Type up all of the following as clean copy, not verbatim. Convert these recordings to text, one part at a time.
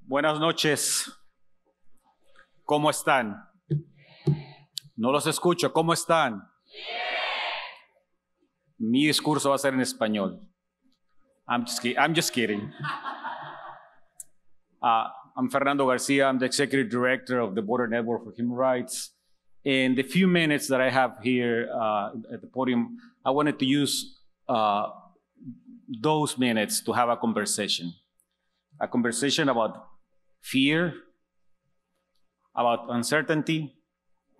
Buenas noches. ¿Cómo están? No los escucho. ¿Cómo están? Mi discurso va a ser en español. I'm just kidding. I'm Fernando García. I'm the Executive Director of the Border Network for Human Rights. In the few minutes that I have here at the podium, I wanted to use those minutes to have a conversation about fear, about uncertainty,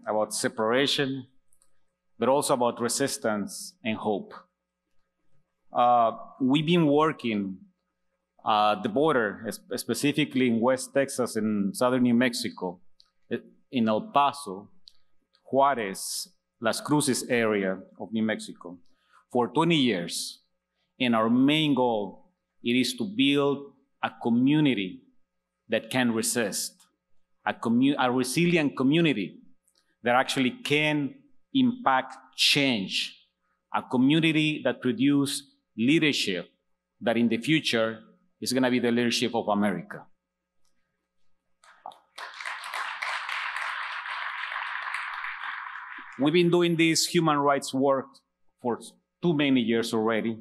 about separation, but also about resistance and hope. We've been working at the border, specifically in West Texas and southern New Mexico, in El Paso, Juarez, Las Cruces area of New Mexico, for 20 years. And our main goal is to build a community that can resist, a resilient community that actually can impact change, a community that produces leadership that in the future is going to be the leadership of America. We've been doing this human rights work for too many years already,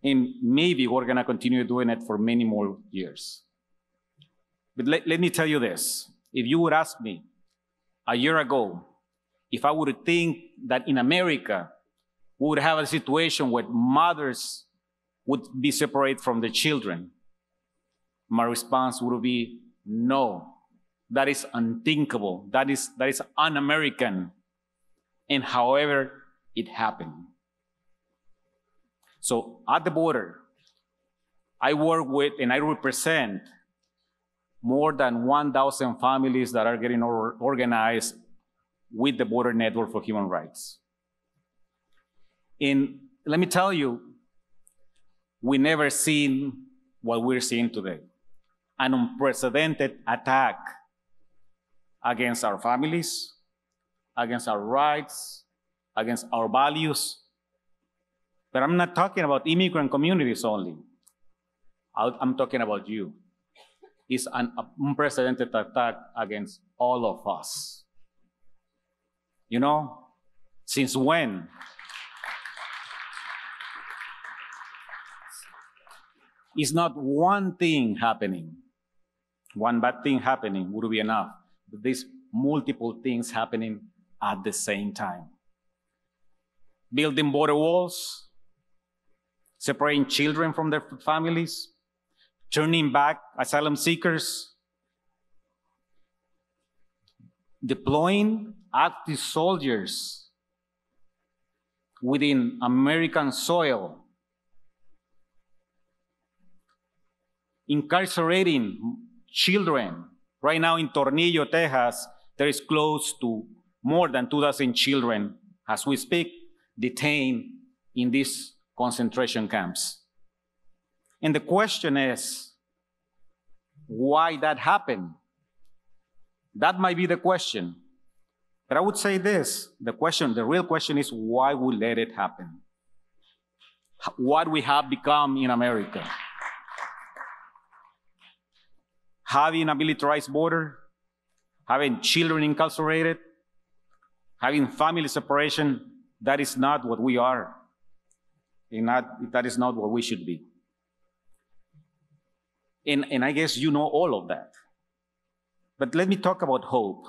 and maybe we're going to continue doing it for many more years. But let me tell you this. If you would ask me a year ago, if I would think that in America, we would have a situation where mothers would be separated from their children, my response would be no. That is unthinkable. That is un-American. And however, it happened. So at the border, I work with and I represent more than 1,000 families that are getting organized with the Border Network for Human Rights. And let me tell you, we never seen what we're seeing today. An unprecedented attack against our families, against our rights, against our values. But I'm not talking about immigrant communities only. I'm talking about you. It's an unprecedented attack against all of us. You know, since when? It's not one thing happening. One bad thing happening would be enough. But there's multiple things happening at the same time. Building border walls, separating children from their families, turning back asylum seekers, deploying active soldiers within American soil, incarcerating children. Right now in Tornillo, Texas, there is close to more than 2,000 children, as we speak, detained in these concentration camps. And the question is, why that happened? That might be the question. But I would say this, the real question is why we let it happen? What we have become in America. Having a militarized border, having children incarcerated, having family separation, that is not what we are. That is not what we should be. And I guess you know all of that. But let me talk about hope.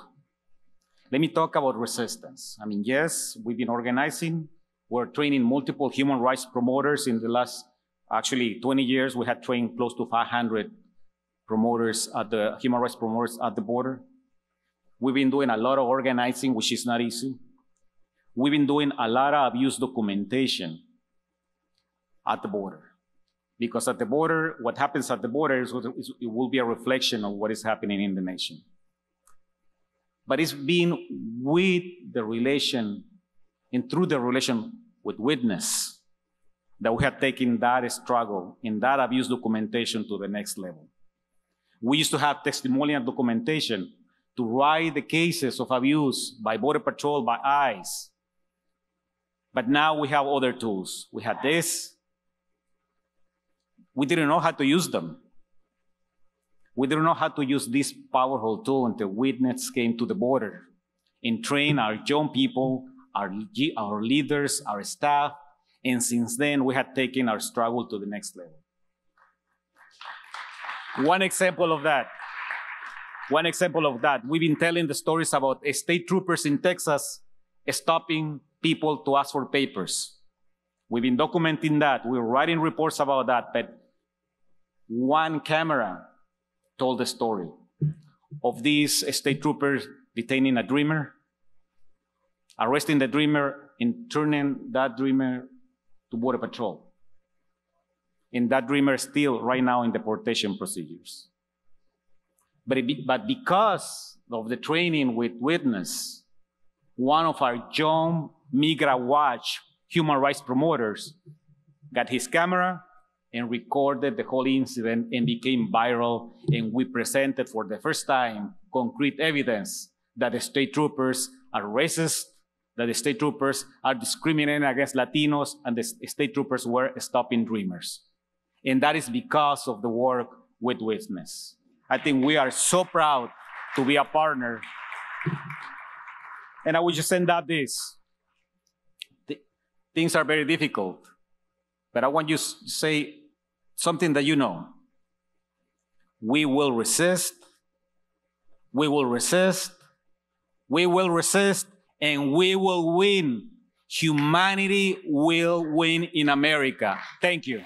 Let me talk about resistance. I mean, yes, we've been organizing. We're training multiple human rights promoters in the last, 20 years. We had trained close to 500 promoters human rights promoters at the border. We've been doing a lot of organizing, which is not easy. We've been doing a lot of abuse documentation at the border. Because at the border, what happens at the border it will be a reflection of what is happening in the nation. But it's been with the relation and through the relation with witness that we have taken that struggle and that abuse documentation to the next level. We used to have testimonial documentation to write the cases of abuse by Border Patrol, by ICE. But now we have other tools. We had this. We didn't know how to use them. We didn't know how to use this powerful tool until witness came to the border and trained our young people, our leaders, our staff, and since then, we had taken our struggle to the next level. One example of that, we've been telling the stories about state troopers in Texas stopping people to ask for papers. We've been documenting that. We're writing reports about that, but one camera told the story of these state troopers detaining a dreamer, arresting the dreamer, and turning that dreamer to Border Patrol. And that dreamer is still right now in deportation procedures. But because of the training with witness, one of our young Migra Watch human rights promoters got his camera and recorded the whole incident and became viral. And we presented for the first time concrete evidence that the state troopers are racist, that the state troopers are discriminating against Latinos, and the state troopers were stopping dreamers. And that is because of the work with witness. I think we are so proud to be a partner. And I would just end up this. Things are very difficult, but I want you to say something that you know. We will resist, we will resist, we will resist, and we will win. Humanity will win in America. Thank you.